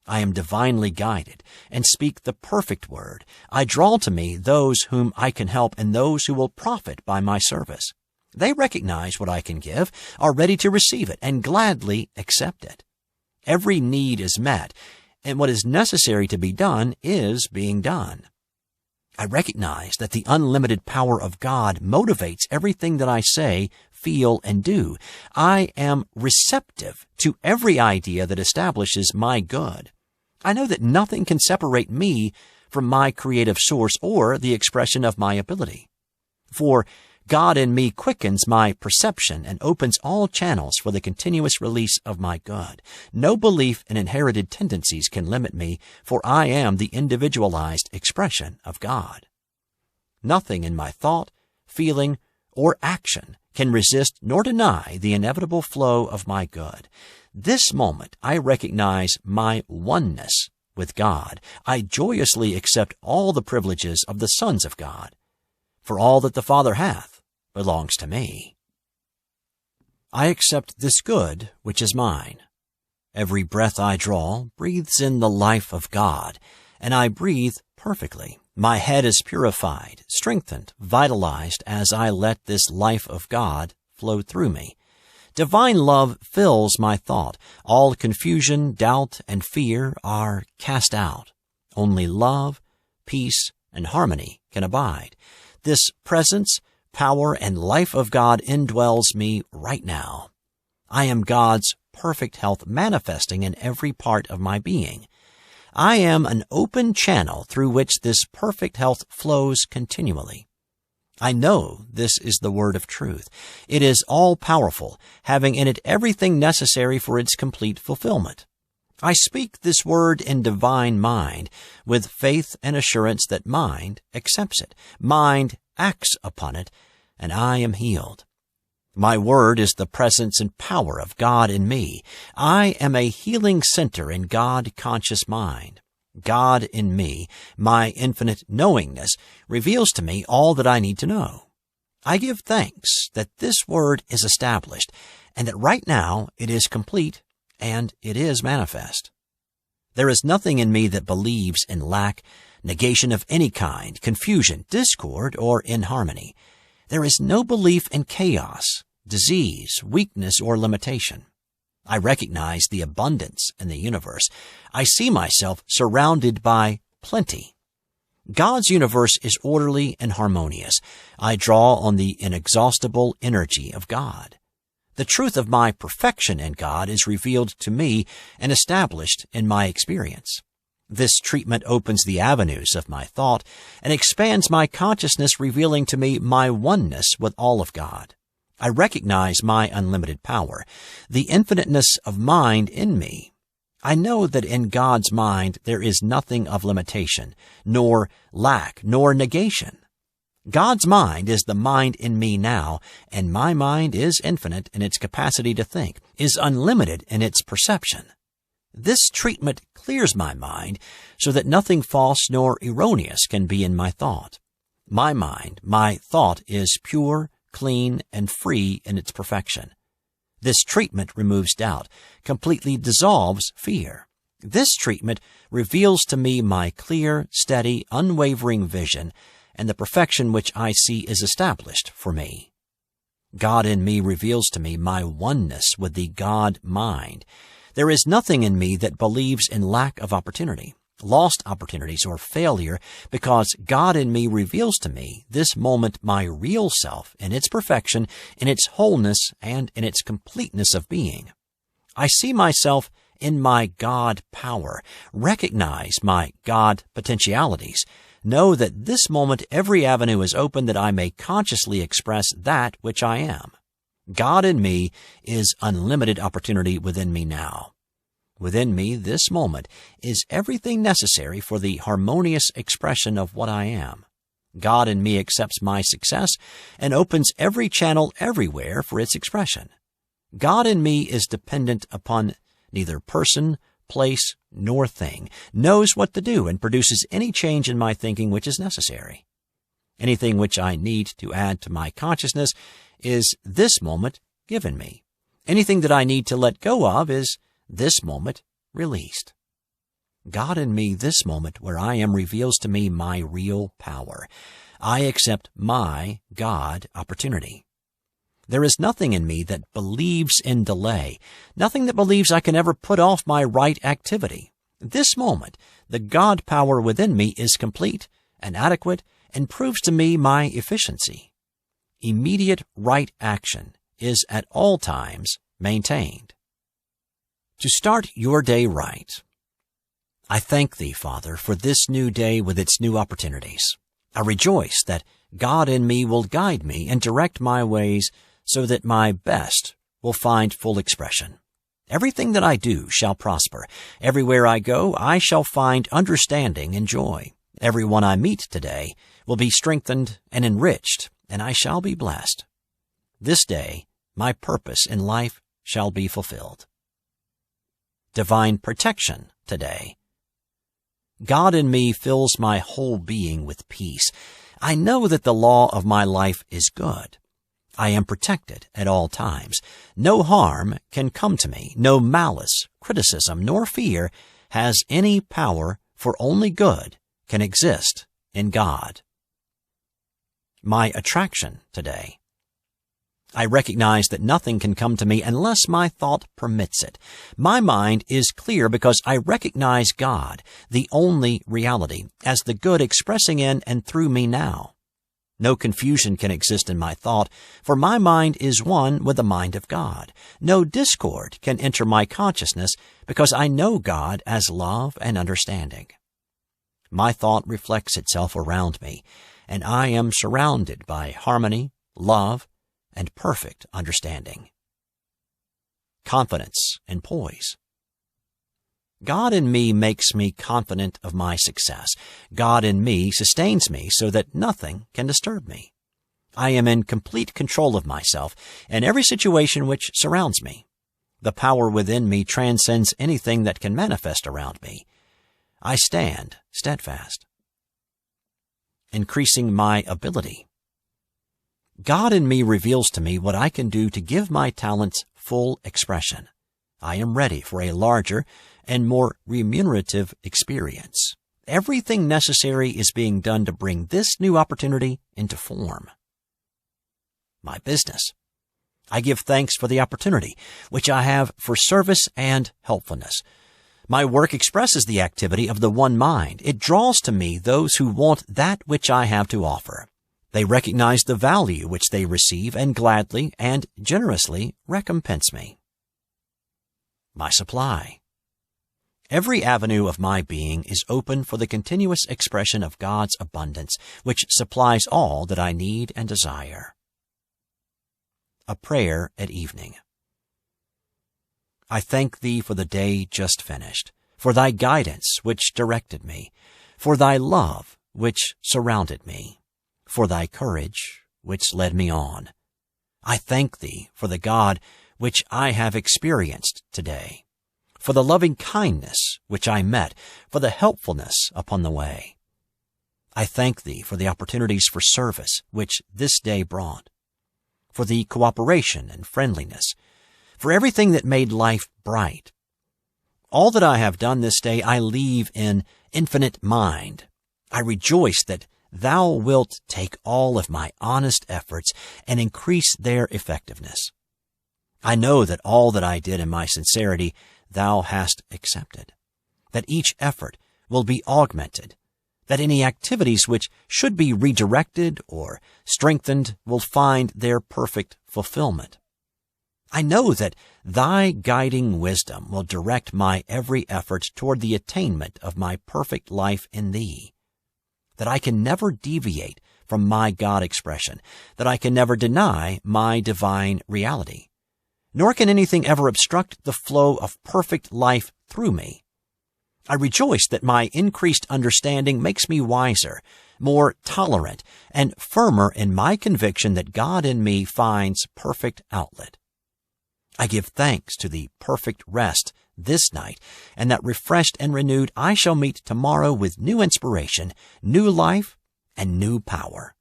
I am divinely guided and speak the perfect word. I draw to me those whom I can help and those who will profit by my service. They recognize what I can give, are ready to receive it, and gladly accept it. Every need is met, and what is necessary to be done is being done. I recognize that the unlimited power of God motivates everything that I say, feel, and do. I am receptive to every idea that establishes my good. I know that nothing can separate me from my creative source or the expression of my ability. For God in me quickens my perception and opens all channels for the continuous release of my good. No belief in inherited tendencies can limit me, for I am the individualized expression of God. Nothing in my thought, feeling, or action can resist nor deny the inevitable flow of my good. This moment I recognize my oneness with God. I joyously accept all the privileges of the sons of God, for all that the Father hath belongs to me. I accept this good which is mine. Every breath I draw breathes in the life of God, and I breathe perfectly. My head is purified, strengthened, vitalized as I let this life of God flow through me. Divine love fills my thought. All confusion, doubt, and fear are cast out. Only love, peace, and harmony can abide. This presence, power, and life of God indwells me right now. I am God's perfect health manifesting in every part of my being. I am an open channel through which this perfect health flows continually. I know this is the word of truth. It is all-powerful, having in it everything necessary for its complete fulfillment. I speak this word in divine mind, with faith and assurance that mind accepts it. Mind acts upon it, and I am healed. My word is the presence and power of God in me. I am a healing center in God-conscious mind. God in me, my infinite knowingness, reveals to me all that I need to know. I give thanks that this word is established, and that right now it is complete and it is manifest. There is nothing in me that believes in lack, negation of any kind, confusion, discord, or inharmony. There is no belief in chaos, disease, weakness, or limitation. I recognize the abundance in the universe. I see myself surrounded by plenty. God's universe is orderly and harmonious. I draw on the inexhaustible energy of God. The truth of my perfection in God is revealed to me and established in my experience. This treatment opens the avenues of my thought and expands my consciousness, revealing to me my oneness with all of God. I recognize my unlimited power, the infiniteness of mind in me. I know that in God's mind there is nothing of limitation, nor lack, nor negation. God's mind is the mind in me now, and my mind is infinite in its capacity to think, is unlimited in its perception. This treatment clears my mind so that nothing false nor erroneous can be in my thought. My mind, my thought is pure, clean, and free in its perfection. This treatment removes doubt, completely dissolves fear. This treatment reveals to me my clear, steady, unwavering vision, and the perfection which I see is established for me. God in me reveals to me my oneness with the God mind. There is nothing in me that believes in lack of opportunity, lost opportunities, or failure, because God in me reveals to me this moment my real self in its perfection, in its wholeness, and in its completeness of being. I see myself in my God power, recognize my God potentialities, know that this moment every avenue is open that I may consciously express that which I am. God in me is unlimited opportunity within me now. Within me, this moment, is everything necessary for the harmonious expression of what I am. God in me accepts my success and opens every channel everywhere for its expression. God in me is dependent upon neither person, place, nor thing, knows what to do, and produces any change in my thinking which is necessary. Anything which I need to add to my consciousness is this moment given me. Anything that I need to let go of is this moment released. God in me this moment where I am reveals to me my real power. I accept my God opportunity. There is nothing in me that believes in delay, nothing that believes I can ever put off my right activity. This moment, the God power within me is complete and adequate and proves to me my efficiency. Immediate right action is at all times maintained. To start your day right, I thank Thee, Father, for this new day with its new opportunities. I rejoice that God in me will guide me and direct my ways so that my best will find full expression. Everything that I do shall prosper. Everywhere I go, I shall find understanding and joy. Everyone I meet today will be strengthened and enriched, and I shall be blessed. This day, my purpose in life shall be fulfilled. Divine protection today. God in me fills my whole being with peace. I know that the law of my life is good. I am protected at all times. No harm can come to me. No malice, criticism, nor fear has any power, for only good can exist in God. My attraction today. I recognize that nothing can come to me unless my thought permits it. My mind is clear because I recognize God, the only reality, as the good expressing in and through me now. No confusion can exist in my thought, for my mind is one with the mind of God. No discord can enter my consciousness because I know God as love and understanding. My thought reflects itself around me, and I am surrounded by harmony, love, and perfect understanding. Confidence and poise. God in me makes me confident of my success. God in me sustains me so that nothing can disturb me. I am in complete control of myself and every situation which surrounds me. The power within me transcends anything that can manifest around me. I stand steadfast. Increasing my ability. God in me reveals to me what I can do to give my talents full expression. I am ready for a larger and more remunerative experience. Everything necessary is being done to bring this new opportunity into form. My business. I give thanks for the opportunity which I have for service and helpfulness. My work expresses the activity of the one mind. It draws to me those who want that which I have to offer. They recognize the value which they receive and gladly and generously recompense me. My supply. Every avenue of my being is open for the continuous expression of God's abundance, which supplies all that I need and desire. A prayer at evening. I thank Thee for the day just finished, for Thy guidance which directed me, for Thy love which surrounded me, for Thy courage which led me on. I thank Thee for the God which I have experienced today, for the loving kindness which I met, for the helpfulness upon the way. I thank Thee for the opportunities for service which this day brought, for the cooperation and friendliness, for everything that made life bright. All that I have done this day I leave in infinite mind. I rejoice that Thou wilt take all of my honest efforts and increase their effectiveness. I know that all that I did in my sincerity Thou hast accepted, that each effort will be augmented, that any activities which should be redirected or strengthened will find their perfect fulfillment. I know that Thy guiding wisdom will direct my every effort toward the attainment of my perfect life in Thee, that I can never deviate from my God expression, that I can never deny my divine reality, nor can anything ever obstruct the flow of perfect life through me. I rejoice that my increased understanding makes me wiser, more tolerant, and firmer in my conviction that God in me finds perfect outlet. I give thanks to the perfect rest this night, and that refreshed and renewed I shall meet tomorrow with new inspiration, new life, and new power.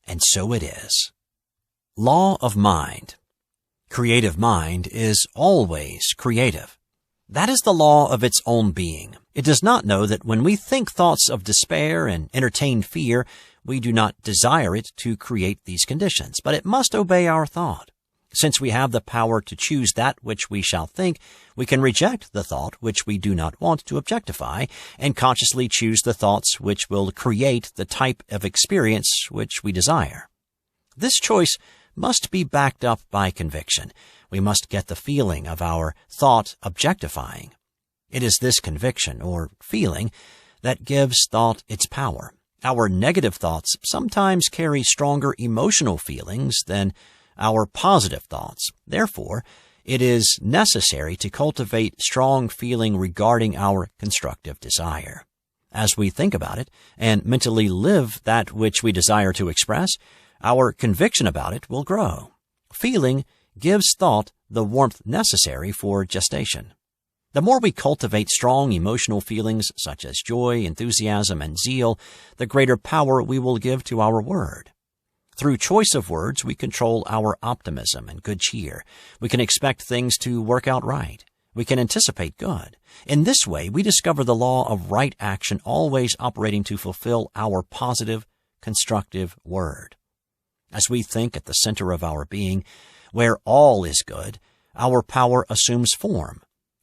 And so it is. Law of mind. Creative mind is always creative. That is the law of its own being. It does not know that when we think thoughts of despair and entertain fear, we do not desire it to create these conditions, but it must obey our thought. Since we have the power to choose that which we shall think, we can reject the thought which we do not want to objectify and consciously choose the thoughts which will create the type of experience which we desire. This choice must be backed up by conviction. We must get the feeling of our thought objectifying. It is this conviction, or feeling, that gives thought its power. Our negative thoughts sometimes carry stronger emotional feelings than our positive thoughts. Therefore, it is necessary to cultivate strong feeling regarding our constructive desire. As we think about it and mentally live that which we desire to express, our conviction about it will grow. Feeling gives thought the warmth necessary for gestation. The more we cultivate strong emotional feelings such as joy, enthusiasm, and zeal, the greater power we will give to our word. Through choice of words, we control our optimism and good cheer. We can expect things to work out right. We can anticipate good. In this way, we discover the law of right action always operating to fulfill our positive, constructive word. As we think at the center of our being, where all is good, our power assumes form.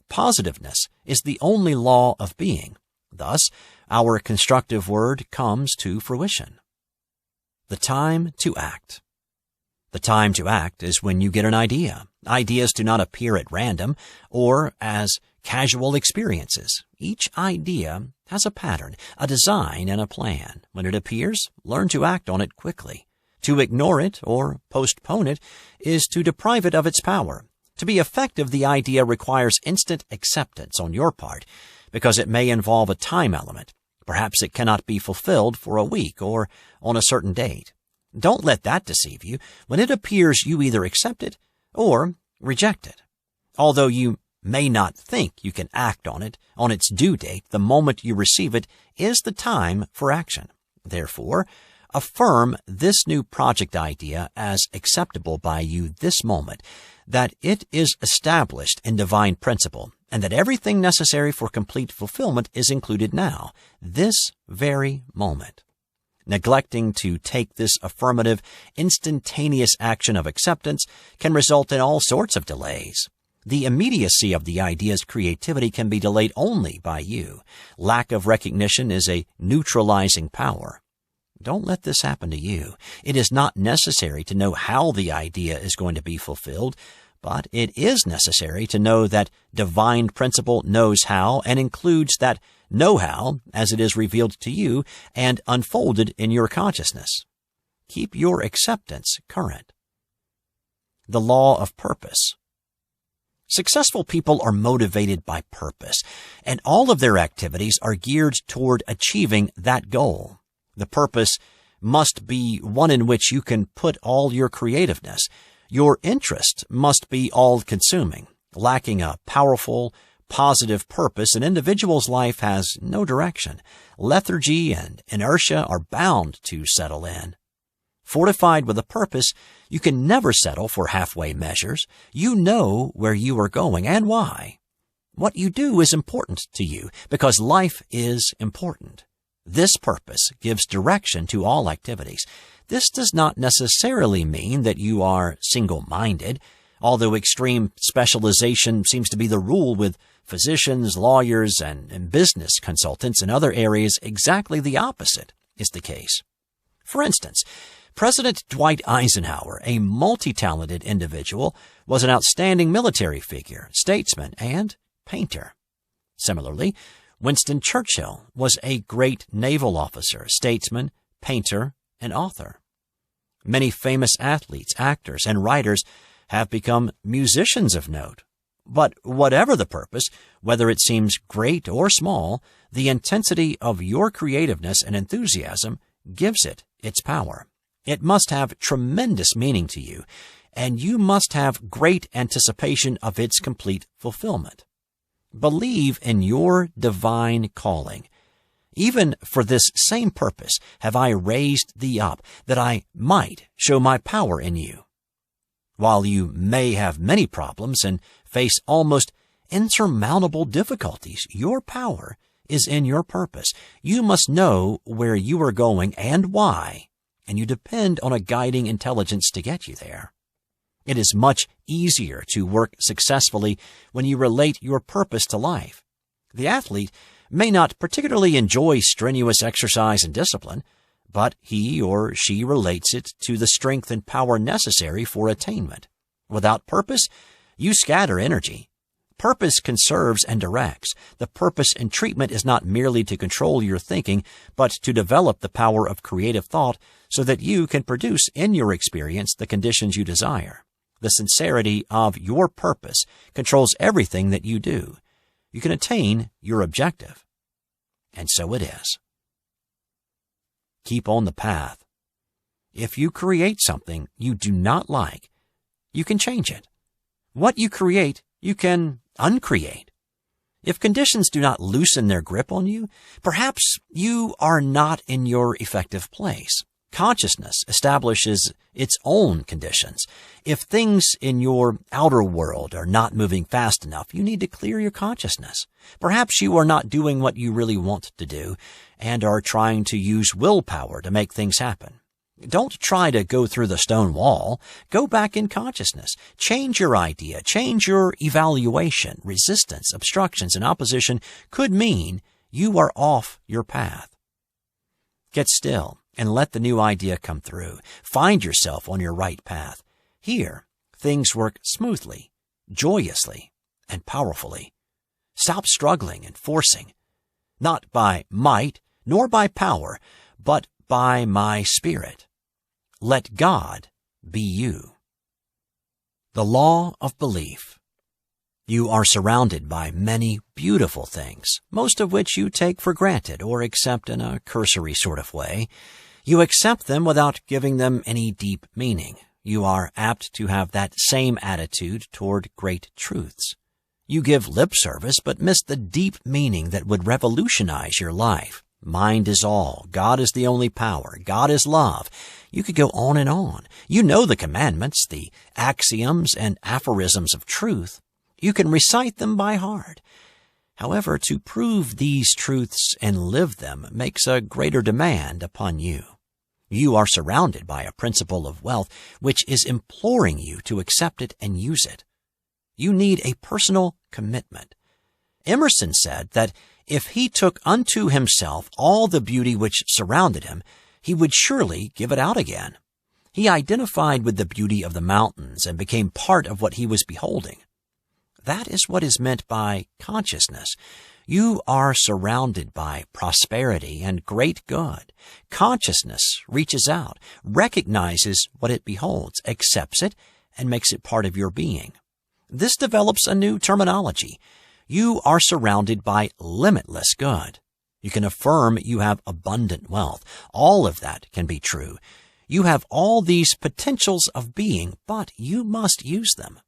Positiveness is the only law of being. Thus, our constructive word comes to fruition. The time to act. The time to act is when you get an idea. Ideas do not appear at random or as casual experiences. Each idea has a pattern, a design, and a plan. When it appears, learn to act on it quickly. To ignore it or postpone it is to deprive it of its power. To be effective, the idea requires instant acceptance on your part because it may involve a time element. Perhaps it cannot be fulfilled for a week or on a certain date. Don't let that deceive you. When it appears, you either accept it or reject it. Although you may not think you can act on it on its due date, the moment you receive it is the time for action. Therefore, affirm this new project idea as acceptable by you this moment, that it is established in divine principle, and that everything necessary for complete fulfillment is included now, this very moment. Neglecting to take this affirmative, instantaneous action of acceptance can result in all sorts of delays. The immediacy of the idea's creativity can be delayed only by you. Lack of recognition is a neutralizing power. Don't let this happen to you. It is not necessary to know how the idea is going to be fulfilled, but it is necessary to know that divine principle knows how and includes that know-how as it is revealed to you and unfolded in your consciousness. Keep your acceptance current. The law of purpose. Successful people are motivated by purpose, and all of their activities are geared toward achieving that goal. The purpose must be one in which you can put all your creativeness. Your interest must be all-consuming. Lacking a powerful, positive purpose, an individual's life has no direction. Lethargy and inertia are bound to settle in. Fortified with a purpose, you can never settle for halfway measures. You know where you are going and why. What you do is important to you because life is important. This purpose gives direction to all activities. This does not necessarily mean that you are single-minded, although extreme specialization seems to be the rule with physicians, lawyers, and business consultants. In other areas, exactly the opposite is the case. For instance, President Dwight Eisenhower, a multi-talented individual, was an outstanding military figure, statesman, and painter. Similarly, Winston Churchill was a great naval officer, statesman, painter, and author. Many famous athletes, actors, and writers have become musicians of note. But whatever the purpose, whether it seems great or small, the intensity of your creativeness and enthusiasm gives it its power. It must have tremendous meaning to you, and you must have great anticipation of its complete fulfillment. Believe in your divine calling. Even for this same purpose have I raised thee up, that I might show my power in you. While you may have many problems and face almost insurmountable difficulties, your power is in your purpose. You must know where you are going and why, and you depend on a guiding intelligence to get you there. It is much easier to work successfully when you relate your purpose to life. The athlete may not particularly enjoy strenuous exercise and discipline, but he or she relates it to the strength and power necessary for attainment. Without purpose, you scatter energy. Purpose conserves and directs. The purpose in treatment is not merely to control your thinking, but to develop the power of creative thought so that you can produce in your experience the conditions you desire. The sincerity of your purpose controls everything that you do. You can attain your objective. And so it is. Keep on the path. If you create something you do not like, you can change it. What you create, you can uncreate. If conditions do not loosen their grip on you, perhaps you are not in your effective place. Consciousness establishes its own conditions. If things in your outer world are not moving fast enough, you need to clear your consciousness. Perhaps you are not doing what you really want to do and are trying to use willpower to make things happen. Don't try to go through the stone wall. Go back in consciousness. Change your idea. Change your evaluation. Resistance, obstructions, and opposition could mean you are off your path. Get still and let the new idea come through. Find yourself on your right path. Here, things work smoothly, joyously, and powerfully. Stop struggling and forcing, not by might nor by power, but by my Spirit. Let God be you. The law of belief. You are surrounded by many beautiful things, most of which you take for granted or accept in a cursory sort of way. You accept them without giving them any deep meaning. You are apt to have that same attitude toward great truths. You give lip service but miss the deep meaning that would revolutionize your life. Mind is all. God is the only power. God is love. You could go on and on. You know the commandments, the axioms and aphorisms of truth. You can recite them by heart. However, to prove these truths and live them makes a greater demand upon you. You are surrounded by a principle of wealth which is imploring you to accept it and use it. You need a personal commitment. Emerson said that if he took unto himself all the beauty which surrounded him, he would surely give it out again. He identified with the beauty of the mountains and became part of what he was beholding. That is what is meant by consciousness. You are surrounded by prosperity and great good. Consciousness reaches out, recognizes what it beholds, accepts it, and makes it part of your being. This develops a new terminology. You are surrounded by limitless good. You can affirm you have abundant wealth. All of that can be true. You have all these potentials of being, but you must use them.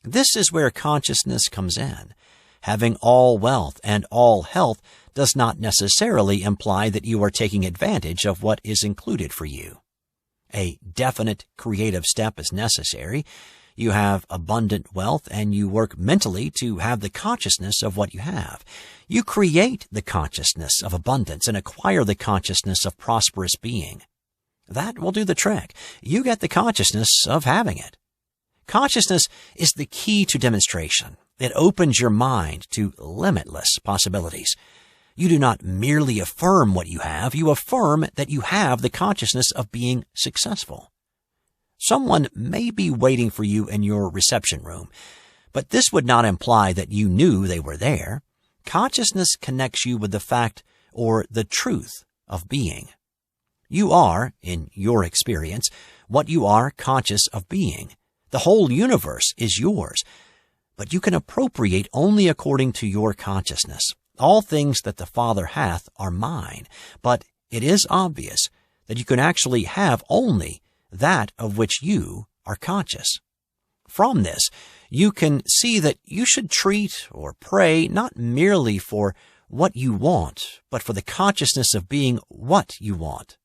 This is where consciousness comes in. Having all wealth and all health does not necessarily imply that you are taking advantage of what is included for you. A definite creative step is necessary. You have abundant wealth and you work mentally to have the consciousness of what you have. You create the consciousness of abundance and acquire the consciousness of prosperous being. That will do the trick. You get the consciousness of having it. Consciousness is the key to demonstration. It opens your mind to limitless possibilities. You do not merely affirm what you have, you affirm that you have the consciousness of being successful. Someone may be waiting for you in your reception room, but this would not imply that you knew they were there. Consciousness connects you with the fact or the truth of being. You are, in your experience, what you are conscious of being. The whole universe is yours, but you can appropriate only according to your consciousness. All things that the Father hath are mine, but it is obvious that you can actually have only that of which you are conscious. From this, you can see that you should treat or pray not merely for what you want, but for the consciousness of being what you want.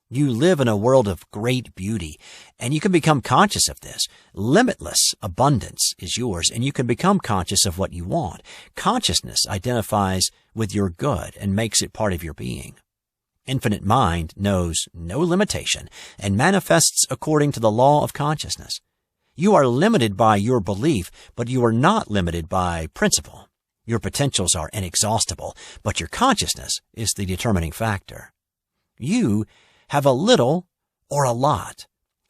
You live in a world of great beauty, and you can become conscious of this. Limitless abundance is yours, and you can become conscious of what you want. Consciousness identifies with your good and makes it part of your being. Infinite mind knows no limitation and manifests according to the law of consciousness. You are limited by your belief, but you are not limited by principle. Your potentials are inexhaustible, but your consciousness is the determining factor. You have a little or a lot.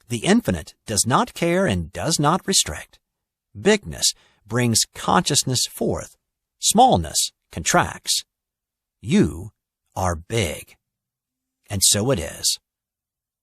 The infinite does not care and does not restrict. Bigness brings consciousness forth. Smallness contracts. You are big. And so it is.